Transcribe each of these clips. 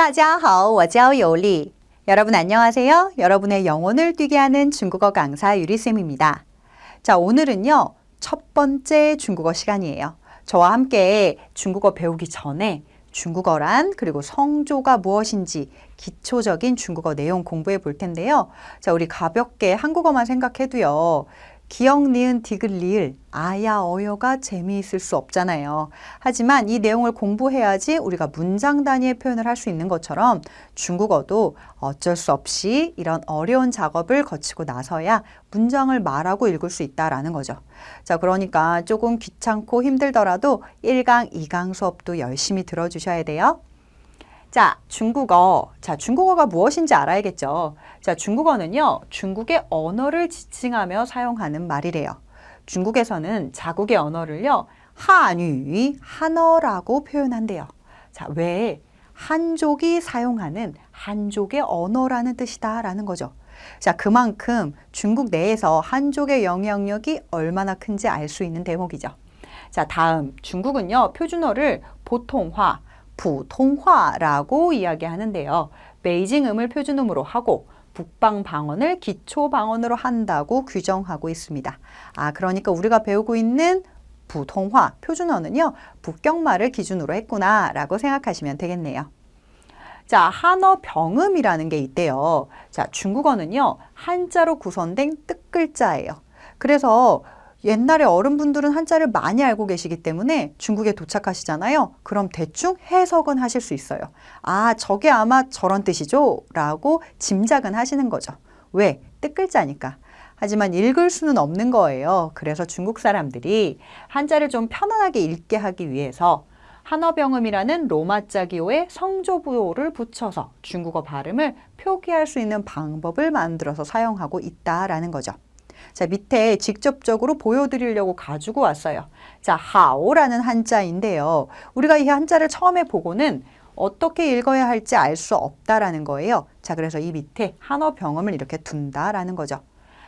大家好,我叫尤丽. 여러분 안녕하세요. 여러분의 영혼을 뛰게 하는 중국어 강사 유리쌤입니다. 자, 오늘은요, 첫 번째 중국어 시간이에요. 저와 함께 중국어 배우기 전에 중국어란 그리고 성조가 무엇인지 기초적인 중국어 내용 공부해 볼 텐데요. 자, 우리 가볍게 한국어만 생각해도요. 기역, 니은, 디귿, 리을, 아야, 어여가 재미있을 수 없잖아요. 하지만 이 내용을 공부해야지 우리가 문장 단위의 표현을 할 수 있는 것처럼 중국어도 어쩔 수 없이 이런 어려운 작업을 거치고 나서야 문장을 말하고 읽을 수 있다라는 거죠. 자, 그러니까 조금 귀찮고 힘들더라도 1강, 2강 수업도 열심히 들어주셔야 돼요. 자, 중국어. 자, 중국어가 무엇인지 알아야겠죠. 자, 중국어는요, 중국의 언어를 지칭하며 사용하는 말이래요. 중국에서는 자국의 언어를요, 한유, 한어라고 표현한대요. 자, 왜? 한족이 사용하는 한족의 언어라는 뜻이다라는 거죠. 자, 그만큼 중국 내에서 한족의 영향력이 얼마나 큰지 알 수 있는 대목이죠. 자, 다음 중국은요, 표준어를 보통화, 부통화라고 이야기하는데요. 베이징음을 표준음으로 하고 북방 방언을 기초 방언으로 한다고 규정하고 있습니다. 그러니까 우리가 배우고 있는 부통화, 표준어는요. 북경말을 기준으로 했구나라고 생각하시면 되겠네요. 자, 한어 병음이라는 게 있대요. 자, 중국어는요. 한자로 구성된 뜻글자예요. 그래서 옛날에 어른분들은 한자를 많이 알고 계시기 때문에 중국에 도착하시잖아요. 그럼 대충 해석은 하실 수 있어요. 저게 아마 저런 뜻이죠? 라고 짐작은 하시는 거죠. 왜? 뜻글자니까. 하지만 읽을 수는 없는 거예요. 그래서 중국 사람들이 한자를 좀 편안하게 읽게 하기 위해서 한어병음이라는 로마자 기호에 성조부호를 붙여서 중국어 발음을 표기할 수 있는 방법을 만들어서 사용하고 있다라는 거죠. 자, 밑에 직접적으로 보여드리려고 가지고 왔어요. 자, 하오라는 한자인데요. 우리가 이 한자를 처음에 보고는 어떻게 읽어야 할지 알 수 없다라는 거예요. 자, 그래서 이 밑에 한어 병음을 이렇게 둔다라는 거죠.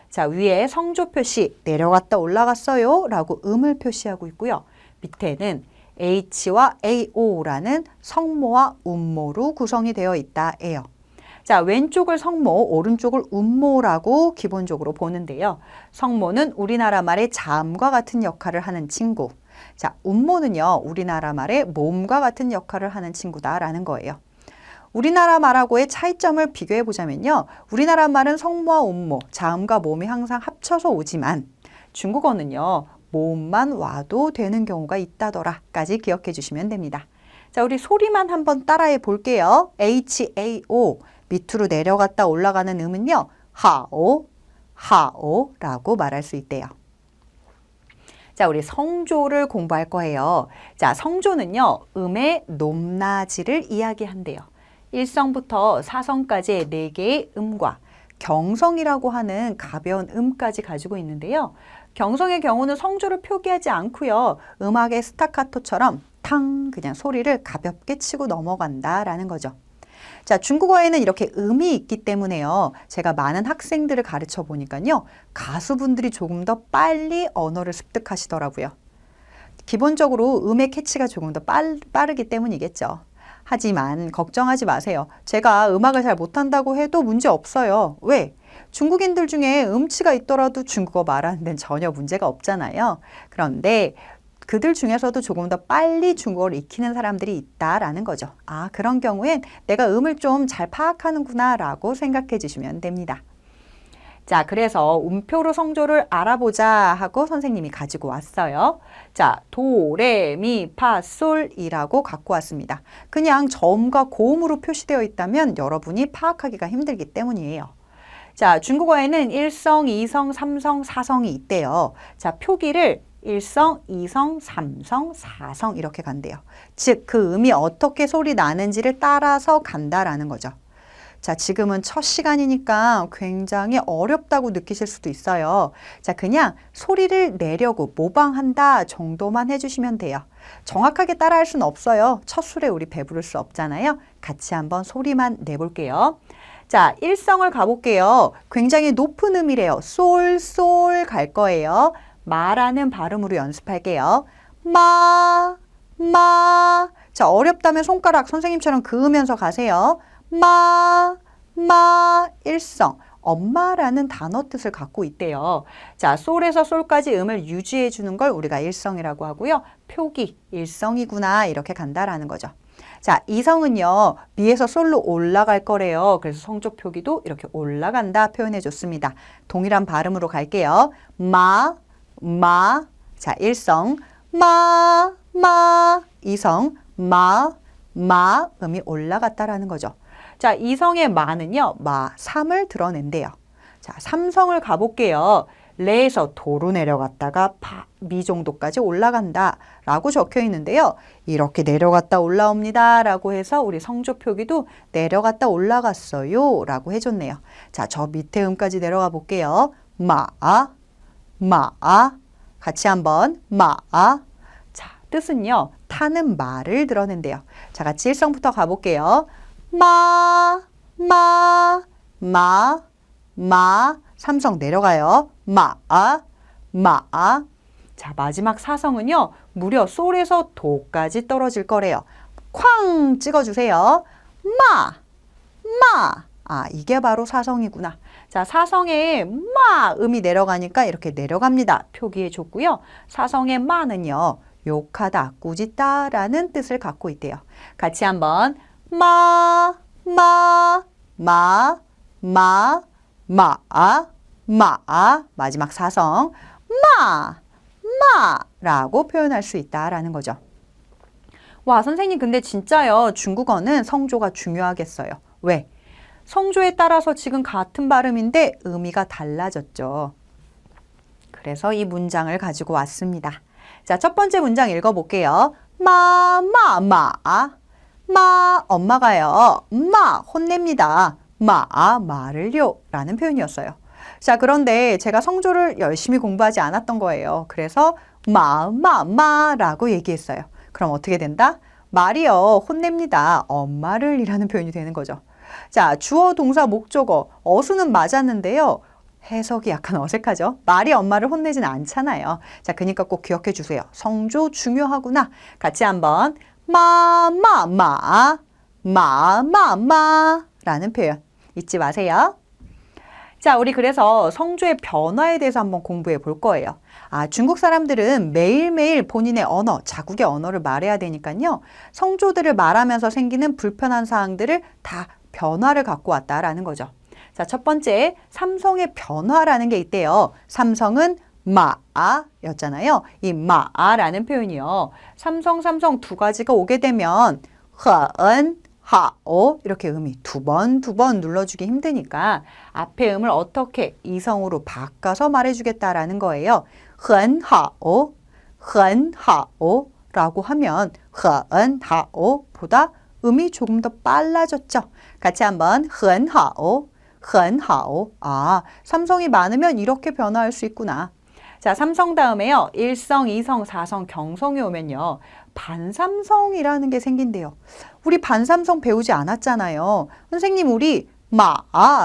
자, 위에 성조 표시 내려갔다 올라갔어요 라고 음을 표시하고 있고요. 밑에는 H와 AO라는 성모와 운모로 구성이 되어 있다예요. 자, 왼쪽을 성모, 오른쪽을 운모라고 기본적으로 보는데요. 성모는 우리나라 말의 자음과 같은 역할을 하는 친구. 자, 운모는요, 우리나라 말의 모음과 같은 역할을 하는 친구다라는 거예요. 우리나라 말하고의 차이점을 비교해 보자면요. 우리나라 말은 성모와 운모, 자음과 모음이 항상 합쳐서 오지만 중국어는요, 모음만 와도 되는 경우가 있다더라까지 기억해 주시면 됩니다. 자, 우리 소리만 한번 따라해 볼게요. H-A-O. 밑으로 내려갔다 올라가는 음은요. 하오, 하오라고 말할 수 있대요. 자, 우리 성조를 공부할 거예요. 자, 성조는요. 음의 높낮이를 이야기한대요. 1성부터 4성까지의 4개의 음과 경성이라고 하는 가벼운 음까지 가지고 있는데요. 경성의 경우는 성조를 표기하지 않고요. 음악의 스타카토처럼 탕 그냥 소리를 가볍게 치고 넘어간다라는 거죠. 자, 중국어에는 이렇게 음이 있기 때문에요. 제가 많은 학생들을 가르쳐 보니까요. 가수분들이 조금 더 빨리 언어를 습득하시더라고요. 기본적으로 음의 캐치가 조금 더 빠르기 때문이겠죠. 하지만 걱정하지 마세요. 제가 음악을 잘 못한다고 해도 문제 없어요. 왜? 중국인들 중에 음치가 있더라도 중국어 말하는 데는 전혀 문제가 없잖아요. 그런데 그들 중에서도 조금 더 빨리 중국어를 익히는 사람들이 있다라는 거죠. 그런 경우엔 내가 음을 좀 잘 파악하는구나 라고 생각해 주시면 됩니다. 자, 그래서 음표로 성조를 알아보자 하고 선생님이 가지고 왔어요. 자, 도, 레, 미, 파, 솔이라고 갖고 왔습니다. 그냥 저음과 고음으로 표시되어 있다면 여러분이 파악하기가 힘들기 때문이에요. 자, 중국어에는 1성, 2성, 3성, 4성이 있대요. 자, 표기를 1성, 2성, 3성, 4성 이렇게 간대요. 즉, 그 음이 어떻게 소리 나는지를 따라서 간다라는 거죠. 자, 지금은 첫 시간이니까 굉장히 어렵다고 느끼실 수도 있어요. 자, 그냥 소리를 내려고 모방한다 정도만 해주시면 돼요. 정확하게 따라할 수는 없어요. 첫 술에 우리 배부를 수 없잖아요. 같이 한번 소리만 내볼게요. 자, 1성을 가볼게요. 굉장히 높은 음이래요. 솔, 솔 갈 거예요. 마라는 발음으로 연습할게요. 마, 마. 자, 어렵다면 손가락 선생님처럼 그으면서 가세요. 일성. 엄마라는 단어 뜻을 갖고 있대요. 자, 솔에서 솔까지 음을 유지해 주는 걸 우리가 일성이라고 하고요. 표기, 일성이구나 이렇게 간다라는 거죠. 자, 이성은요. 미에서 솔로 올라갈 거래요. 그래서 성조 표기도 이렇게 올라간다 표현해 줬습니다. 동일한 발음으로 갈게요. 자, 일성. 이성. 음이 올라갔다라는 거죠. 자, 이성의 마는요. 3을 드러낸대요. 자, 삼성을 가볼게요. 레에서 도로 내려갔다가 미 정도까지 올라간다 라고 적혀 있는데요. 이렇게 내려갔다 올라옵니다 라고 해서 우리 성조 표기도 내려갔다 올라갔어요 라고 해줬네요. 자, 저 밑에 음까지 내려가 볼게요. 같이 한번 자, 뜻은요. 타는 말을 드러낸대요. 자, 같이 일성부터 가볼게요. 삼성 내려가요. 자, 마지막 사성은요. 무려 솔에서 도까지 떨어질 거래요. 쾅 찍어주세요. 이게 바로 사성이구나. 자, 사성의 음이 내려가니까 이렇게 내려갑니다. 표기해 줬고요. 사성의 마는요. 욕하다, 꾸짖다라는 뜻을 갖고 있대요. 같이 한번 마지막 사성 라고 표현할 수 있다라는 거죠. 와, 선생님 근데 진짜요. 중국어는 성조가 중요하겠어요. 왜? 성조에 따라서 지금 같은 발음인데 의미가 달라졌죠. 그래서 이 문장을 가지고 왔습니다. 자, 첫 번째 문장 읽어볼게요. 엄마가요. 혼냅니다. 말을요. 라는 표현이었어요. 자, 그런데 제가 성조를 열심히 공부하지 않았던 거예요. 그래서 라고 얘기했어요. 그럼 어떻게 된다? 말이요. 혼냅니다. 엄마를 이라는 표현이 되는 거죠. 자, 주어, 동사, 목적어. 어수는 맞았는데요. 해석이 약간 어색하죠? 말이 엄마를 혼내진 않잖아요. 자, 그러니까 꼭 기억해 주세요. 성조 중요하구나. 같이 한번 라는 표현 잊지 마세요. 자, 우리 그래서 성조의 변화에 대해서 한번 공부해 볼 거예요. 중국 사람들은 매일매일 본인의 언어, 자국의 언어를 말해야 되니까요. 성조들을 말하면서 생기는 불편한 사항들을 다 변화를 갖고 왔다라는 거죠. 자, 첫 번째, 삼성의 변화라는 게 있대요. 삼성은 였잖아요. 이 라는 표현이요. 삼성 두 가지가 오게 되면 하오 이렇게 음이 두 번 눌러주기 힘드니까 앞에 음을 어떻게 이성으로 바꿔서 말해주겠다라는 거예요. 흔하오 라고 하면 흔하오 보다 음이 조금 더 빨라졌죠. 같이 한번 흔하오. 삼성이 많으면 이렇게 변화할 수 있구나. 자, 삼성 다음에요. 일성, 이성, 사성, 경성이 오면요. 반삼성이라는 게 생긴대요. 우리 반삼성 배우지 않았잖아요. 선생님, 우리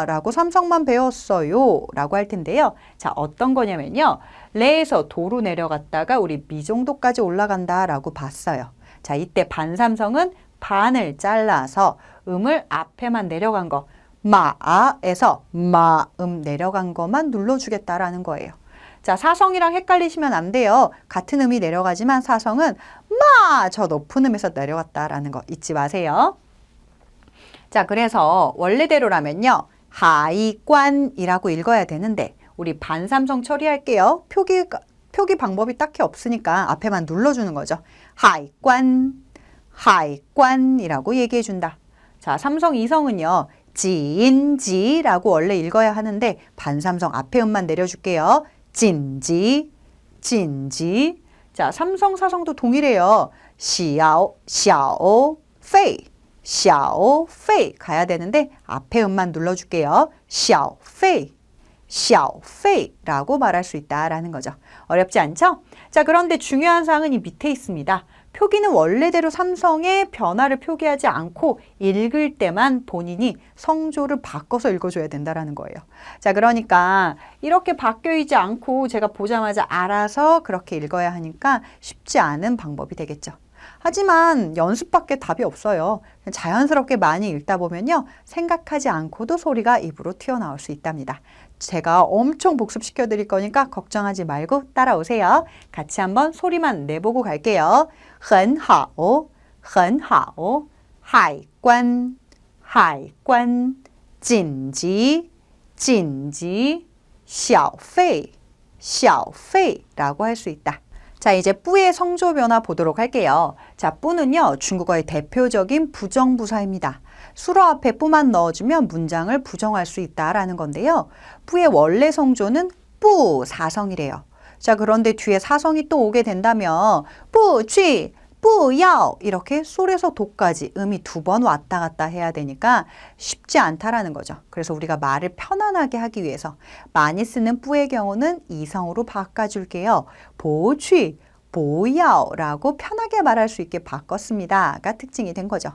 라고 삼성만 배웠어요. 라고 할 텐데요. 자, 어떤 거냐면요. 레에서 도로 내려갔다가 우리 미 정도까지 올라간다 라고 봤어요. 자, 이때 반삼성은 반을 잘라서 음을 앞에만 내려간 거. 마에서 마음 내려간 것만 눌러주겠다라는 거예요. 자, 사성이랑 헷갈리시면 안 돼요. 같은 음이 내려가지만 사성은 저 높은 음에서 내려갔다라는 거 잊지 마세요. 자, 그래서 원래대로라면요. 하이관이라고 읽어야 되는데 우리 반삼성 처리할게요. 표기 방법이 딱히 없으니까 앞에만 눌러주는 거죠. 하이관이라고 얘기해 준다. 자, 삼성 이성은요. 진지라고 원래 읽어야 하는데 반삼성 앞에 음만 내려줄게요. 진지. 자, 삼성 사성도 동일해요. 샤오페이 가야 되는데 앞에 음만 눌러줄게요. 샤오페이라고 말할 수 있다라는 거죠. 어렵지 않죠? 자, 그런데 중요한 사항은 이 밑에 있습니다. 표기는 원래대로 삼성의 변화를 표기하지 않고 읽을 때만 본인이 성조를 바꿔서 읽어줘야 된다는 거예요. 자, 그러니까 이렇게 바뀌어있지 않고 제가 보자마자 알아서 그렇게 읽어야 하니까 쉽지 않은 방법이 되겠죠. 하지만 연습밖에 답이 없어요. 자연스럽게 많이 읽다 보면요. 생각하지 않고도 소리가 입으로 튀어나올 수 있답니다. 제가 엄청 복습시켜 드릴 거니까 걱정하지 말고 따라오세요. 같이 한번 소리만 내보고 갈게요. 很好,很好,海关,海关,紧急,紧急,小费,小费라고 할 수 있다. 자, 이제 뿌의 성조 변화 보도록 할게요. 자, 뿌는요, 중국어의 대표적인 부정부사입니다. 수로 앞에 뿌만 넣어주면 문장을 부정할 수 있다라는 건데요. 뿌의 원래 성조는 뿌 사성이래요. 자, 그런데 뒤에 사성이 또 오게 된다면 뿌, 취, 뿌야오 이렇게 솔에서 도까지 음이 2번 왔다 갔다 해야 되니까 쉽지 않다라는 거죠. 그래서 우리가 말을 편안하게 하기 위해서 많이 쓰는 뿌의 경우는 이성으로 바꿔줄게요. 보취, 보야오라고 편하게 말할 수 있게 바꿨습니다가 특징이 된 거죠.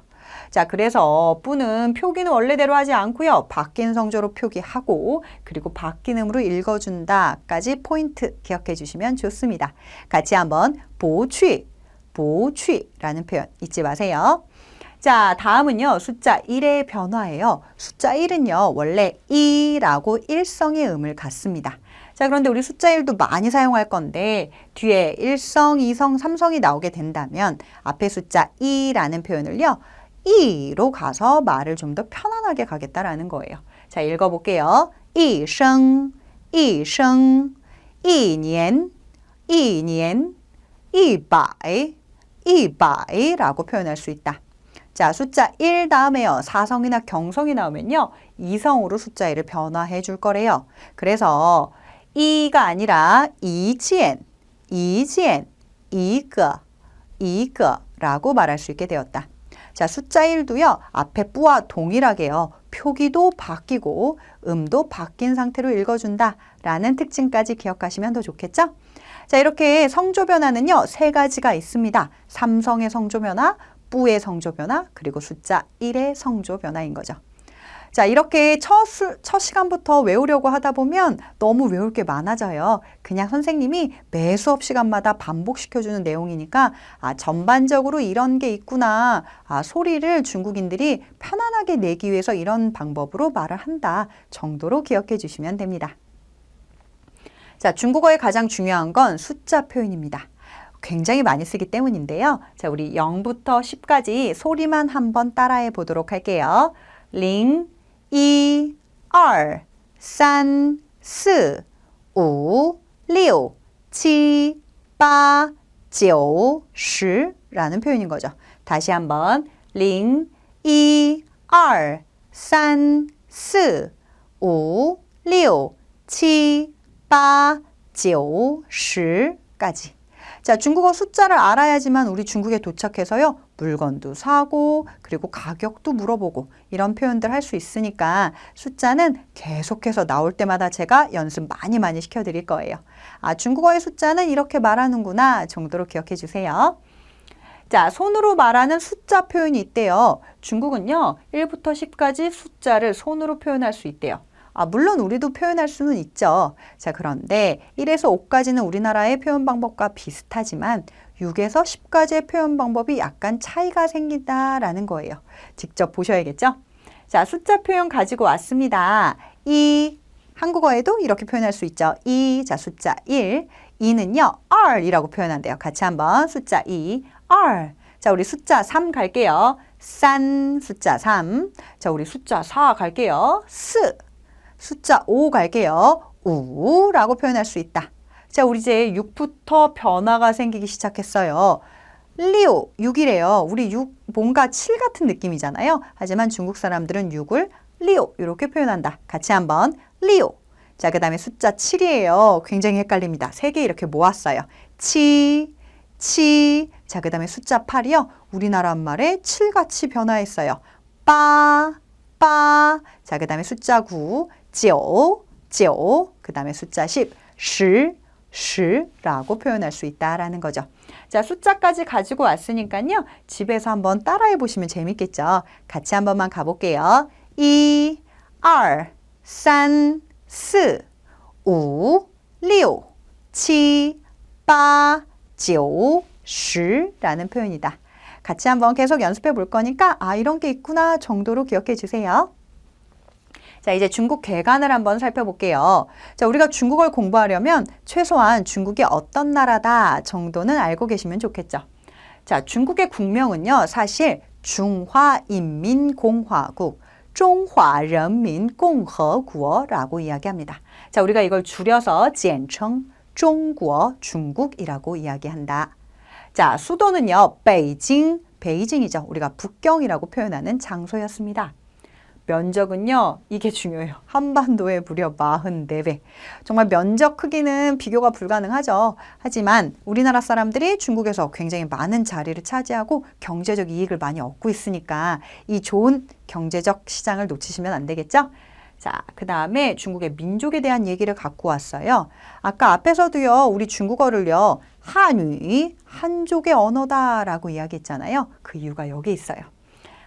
자, 그래서 뿌는 표기는 원래대로 하지 않고요. 바뀐 성조로 표기하고 그리고 바뀐 음으로 읽어준다까지 포인트 기억해 주시면 좋습니다. 같이 한번 보취, 보취라는 표현 잊지 마세요. 자, 다음은요. 숫자 1의 변화예요. 숫자 1은요. 원래 이라고 일성의 음을 갖습니다. 자, 그런데 우리 숫자 1도 많이 사용할 건데 뒤에 1성, 2성, 3성이 나오게 된다면 앞에 숫자 2라는 표현을요. 이로 가서 말을 좀 더 편안하게 가겠다라는 거예요. 자, 읽어볼게요. 一生,一生,一年,一年,一百,一百라고 표현할 수 있다. 자, 숫자 1 다음에요. 사성이나 경성이 나오면요. 이성으로 숫자 1을 변화해 줄 거래요. 그래서 이가 아니라 이지엔, 이지엔, 이거, 이거라고 말할 수 있게 되었다. 자, 숫자 1도요. 앞에 뿌와 동일하게요. 표기도 바뀌고 음도 바뀐 상태로 읽어준다라는 특징까지 기억하시면 더 좋겠죠? 자, 이렇게 성조 변화는요. 3가지가 있습니다. 삼성의 성조 변화, 뿌의 성조 변화, 그리고 숫자 1의 성조 변화인 거죠. 자, 이렇게 첫 시간부터 외우려고 하다 보면 너무 외울 게 많아져요. 그냥 선생님이 매 수업 시간마다 반복시켜주는 내용이니까 전반적으로 이런 게 있구나. 소리를 중국인들이 편안하게 내기 위해서 이런 방법으로 말을 한다 정도로 기억해 주시면 됩니다. 자, 중국어의 가장 중요한 건 숫자 표현입니다. 굉장히 많이 쓰기 때문인데요. 자, 우리 0부터 10까지 소리만 한번 따라해 보도록 할게요. 0, 1, 2, 3, 4, 5, 6, 7, 8, 9, 10라는 표현인 거죠. 다시 한번 0, 1, 2, 3, 4, 5, 6, 7, 8, 9, 10까지. 자, 중국어 숫자를 알아야지만 우리 중국에 도착해서요. 물건도 사고 그리고 가격도 물어보고 이런 표현들 할 수 있으니까 숫자는 계속해서 나올 때마다 제가 연습 많이 시켜드릴 거예요. 중국어의 숫자는 이렇게 말하는구나 정도로 기억해 주세요. 자, 손으로 말하는 숫자 표현이 있대요. 중국은요. 1부터 10까지 숫자를 손으로 표현할 수 있대요. 물론 우리도 표현할 수는 있죠. 자, 그런데 1에서 5까지는 우리나라의 표현 방법과 비슷하지만 6에서 10까지의 표현 방법이 약간 차이가 생긴다라는 거예요. 직접 보셔야겠죠? 자, 숫자 표현 가지고 왔습니다. 한국어에도 이렇게 표현할 수 있죠. 자, 숫자 1. 2는요. R이라고 표현한대요. 같이 한번 숫자 2. R. 자, 우리 숫자 3 갈게요. 산 숫자 3. 자, 우리 숫자 4 갈게요. 스. 숫자 5 갈게요. 우라고 표현할 수 있다. 자, 우리 이제 6부터 변화가 생기기 시작했어요. 리오, 6이래요. 우리 6 뭔가 7 같은 느낌이잖아요. 하지만 중국 사람들은 6을 리오 이렇게 표현한다. 같이 한번 리오. 자, 그 다음에 숫자 7이에요. 굉장히 헷갈립니다. 3개 이렇게 모았어요. 치. 자, 그 다음에 숫자 8이요. 우리나라 말에 7같이 변화했어요. 빠. 자, 그 다음에 숫자 9. 9, 그 다음에 숫자 10, 10라고 표현할 수 있다라는 거죠. 자, 숫자까지 가지고 왔으니까요. 집에서 한번 따라해 보시면 재밌겠죠. 같이 한 번만 가볼게요. 1, 2, 3, 4, 5, 6, 7, 8, 9, 10라는 표현이다. 같이 한번 계속 연습해 볼 거니까 이런 게 있구나 정도로 기억해 주세요. 자, 이제 중국 괴간을 한번 살펴볼게요. 자, 우리가 중국어를 공부하려면 최소한 중국이 어떤 나라다 정도는 알고 계시면 좋겠죠. 자, 중국의 국명은요, 사실 중화인민공화국, 中华人民共和国라고 이야기합니다. 자, 우리가 이걸 줄여서 简称 중국, 중국이라고 이야기한다. 자, 수도는요, 베이징, 베이징이죠. 우리가 북경이라고 표현하는 장소였습니다. 면적은요, 이게 중요해요. 한반도의 무려 44배. 정말 면적 크기는 비교가 불가능하죠. 하지만 우리나라 사람들이 중국에서 굉장히 많은 자리를 차지하고 경제적 이익을 많이 얻고 있으니까 이 좋은 경제적 시장을 놓치시면 안 되겠죠? 자, 그 다음에 중국의 민족에 대한 얘기를 갖고 왔어요. 아까 앞에서도요, 우리 중국어를요, 한유, 한족의 언어다라고 이야기했잖아요. 그 이유가 여기 있어요.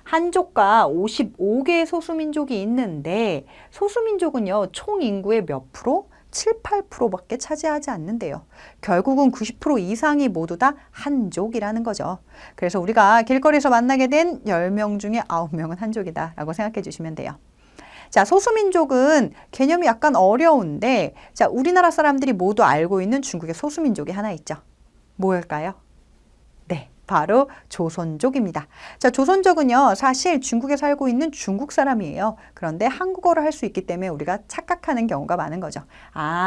한족과 55개의 소수민족이 있는데 소수민족은요, 총 인구의 몇 프로? 7, 8%밖에 차지하지 않는데요. 결국은 90% 이상이 모두 다 한족이라는 거죠. 그래서 우리가 길거리에서 만나게 된 10명 중에 9명은 한족이다라고 생각해 주시면 돼요. 자, 소수민족은 개념이 약간 어려운데, 자, 우리나라 사람들이 모두 알고 있는 중국의 소수민족이 하나 있죠. 뭐일까요? 네, 바로 조선족입니다. 자, 조선족은요, 사실 중국에 살고 있는 중국 사람이에요. 그런데 한국어를 할 수 있기 때문에 우리가 착각하는 경우가 많은 거죠.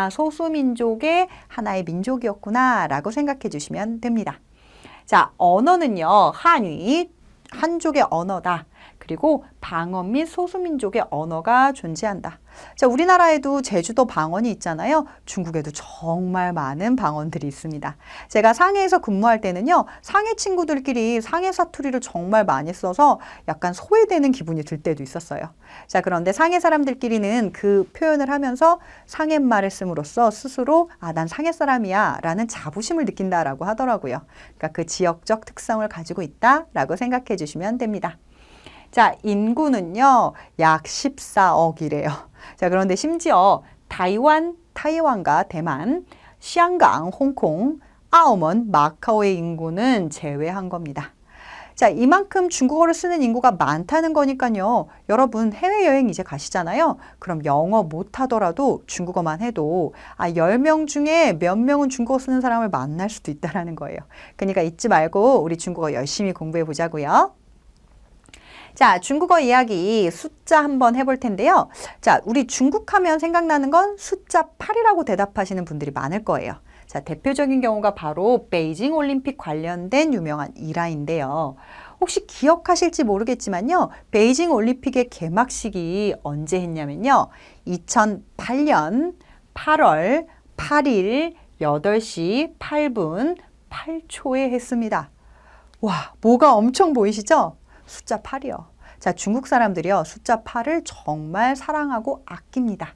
소수민족의 하나의 민족이었구나 라고 생각해 주시면 됩니다. 자, 언어는요, 한유, 한족의 언어다. 그리고 방언 및 소수민족의 언어가 존재한다. 자, 우리나라에도 제주도 방언이 있잖아요. 중국에도 정말 많은 방언들이 있습니다. 제가 상해에서 근무할 때는요, 상해 친구들끼리 상해 사투리를 정말 많이 써서 약간 소외되는 기분이 들 때도 있었어요. 자, 그런데 상해 사람들끼리는 그 표현을 하면서 상해말을 씀으로써 스스로 난 상해 사람이야 라는 자부심을 느낀다라고 하더라고요. 그러니까 그 지역적 특성을 가지고 있다라고 생각해 주시면 됩니다. 자, 인구는요, 약 14억이래요. 자, 그런데 심지어 타이완과 대만,香港, 홍콩, 아오먼, 마카오의 인구는 제외한 겁니다. 자, 이만큼 중국어를 쓰는 인구가 많다는 거니까요. 여러분 해외여행 이제 가시잖아요. 그럼 영어 못하더라도 중국어만 해도 10명 중에 몇 명은 중국어 쓰는 사람을 만날 수도 있다는 거예요. 그러니까 잊지 말고 우리 중국어 열심히 공부해 보자고요. 자, 중국어 이야기 숫자 한번 해볼 텐데요. 자, 우리 중국 하면 생각나는 건 숫자 8이라고 대답하시는 분들이 많을 거예요. 자, 대표적인 경우가 바로 베이징 올림픽 관련된 유명한 일화인데요. 혹시 기억하실지 모르겠지만요. 베이징 올림픽의 개막식이 언제 했냐면요. 2008년 8월 8일 8시 8분 8초에 했습니다. 와, 뭐가 엄청 보이시죠? 숫자 8이요. 자, 중국 사람들이요. 숫자 8을 정말 사랑하고 아낍니다.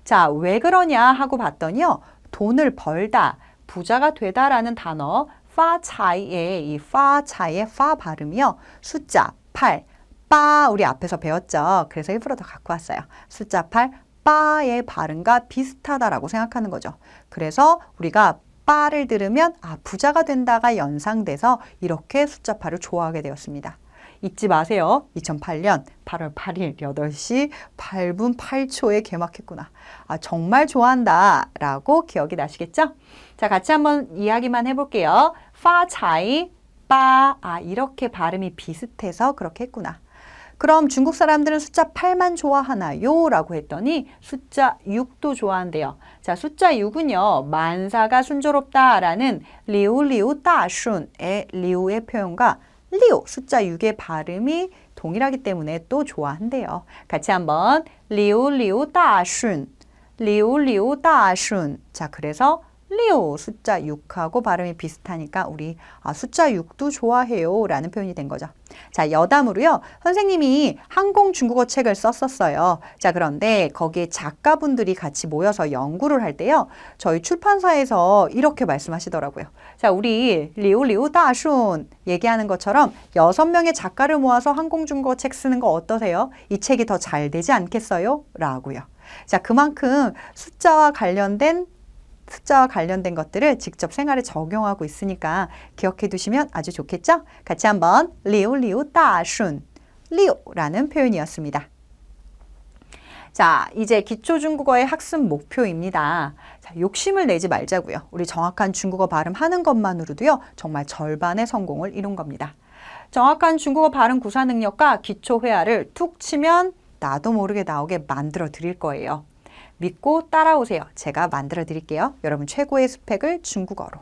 자, 왜 그러냐 하고 봤더니요. 돈을 벌다, 부자가 되다라는 단어 파차이의 이 파차이의 파 발음이요. 숫자 8, 빠 우리 앞에서 배웠죠. 그래서 일부러 더 갖고 왔어요. 숫자 8, 빠의 발음과 비슷하다라고 생각하는 거죠. 그래서 우리가 빠를 들으면 부자가 된다가 연상돼서 이렇게 숫자 8을 좋아하게 되었습니다. 잊지 마세요. 2008년 8월 8일 8시 8분 8초에 개막했구나. 정말 좋아한다 라고 기억이 나시겠죠? 자, 같이 한번 이야기만 해볼게요. 파차이 빠 이렇게 발음이 비슷해서 그렇게 했구나. 그럼 중국 사람들은 숫자 8만 좋아하나요? 라고 했더니 숫자 6도 좋아한대요. 자, 숫자 6은요. 만사가 순조롭다 라는 리우 따슌의 리우의 표현과 리우 숫자 6의 발음이 동일하기 때문에 또 좋아한대요. 같이 한번 리우 따슌 리우 따슌. 자, 그래서 리우 숫자 6하고 발음이 비슷하니까 우리 숫자 6도 좋아해요 라는 표현이 된 거죠. 자, 여담으로요. 선생님이 항공 중국어 책을 썼었어요. 자, 그런데 거기에 작가분들이 같이 모여서 연구를 할 때요. 저희 출판사에서 이렇게 말씀하시더라고요. 자, 우리 리우 따슌 얘기하는 것처럼 6명의 작가를 모아서 항공 중국어 책 쓰는 거 어떠세요? 이 책이 더 잘 되지 않겠어요? 라고요. 자, 그만큼 숫자와 관련된 숫자와 관련된 것들을 직접 생활에 적용하고 있으니까 기억해 두시면 아주 좋겠죠? 같이 한번 리우 다순 리우라는 표현이었습니다. 자, 이제 기초 중국어의 학습 목표입니다. 자, 욕심을 내지 말자고요. 우리 정확한 중국어 발음하는 것만으로도요, 정말 절반의 성공을 이룬 겁니다. 정확한 중국어 발음 구사 능력과 기초 회화를 툭 치면 나도 모르게 나오게 만들어 드릴 거예요. 믿고 따라오세요. 제가 만들어 드릴게요. 여러분 최고의 스펙을 중국어로.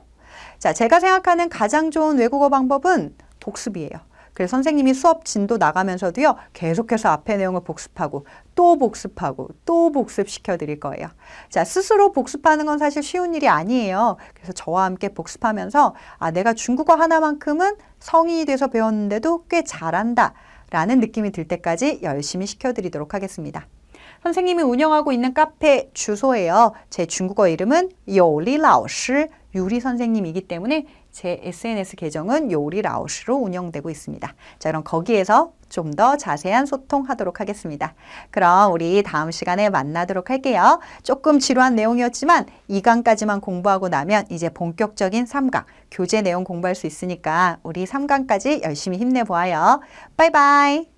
자, 제가 생각하는 가장 좋은 외국어 방법은 복습이에요. 그래서 선생님이 수업 진도 나가면서도요, 계속해서 앞에 내용을 복습하고 또 복습하고 또 복습시켜 드릴 거예요. 자, 스스로 복습하는 건 사실 쉬운 일이 아니에요. 그래서 저와 함께 복습하면서 아, 내가 중국어 하나만큼은 성인이 돼서 배웠는데도 꽤 잘한다 라는 느낌이 들 때까지 열심히 시켜드리도록 하겠습니다. 선생님이 운영하고 있는 카페 주소예요. 제 중국어 이름은 요리라오시 유리 선생님이기 때문에 제 SNS 계정은 요리라오시로 운영되고 있습니다. 자, 그럼 거기에서 좀 더 자세한 소통하도록 하겠습니다. 그럼 우리 다음 시간에 만나도록 할게요. 조금 지루한 내용이었지만 2강까지만 공부하고 나면 이제 본격적인 3강, 교재 내용 공부할 수 있으니까 우리 3강까지 열심히 힘내보아요. 바이바이.